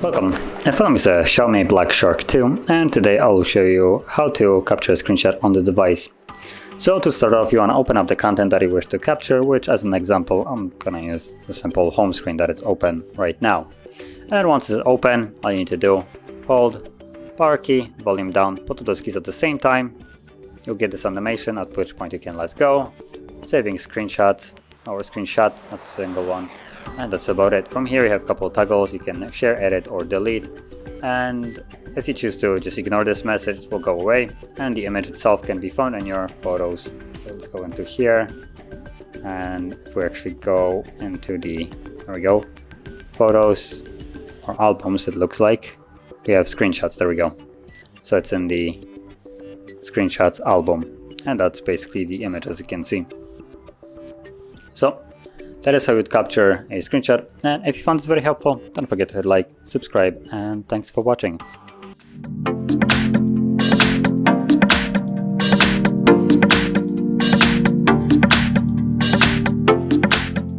Welcome, my phone is a XIAOMI Black Shark 2, and today I will show you how to capture a screenshot on the device. So to start off, you want to open up the content that you wish to capture, which as an example, I'm gonna use the simple home screen that is open right now. And once it's open, all you need to do, hold power key, volume down, put those keys at the same time. You'll get this animation, at which point you can let go, saving screenshots or screenshot as a single one. And that's about it. From here you have a couple of toggles, you can share, edit or delete, and if you choose to just ignore this message, it will go away and the image itself can be found in your photos. So let's go into here, and if we actually go into the, there we go, photos or albums, it looks like we have screenshots. There we go. So it's in the screenshots album, and that's basically the image as you can see. So that is how you'd capture a screenshot, and if you found this very helpful, don't forget to hit like, subscribe, and thanks for watching.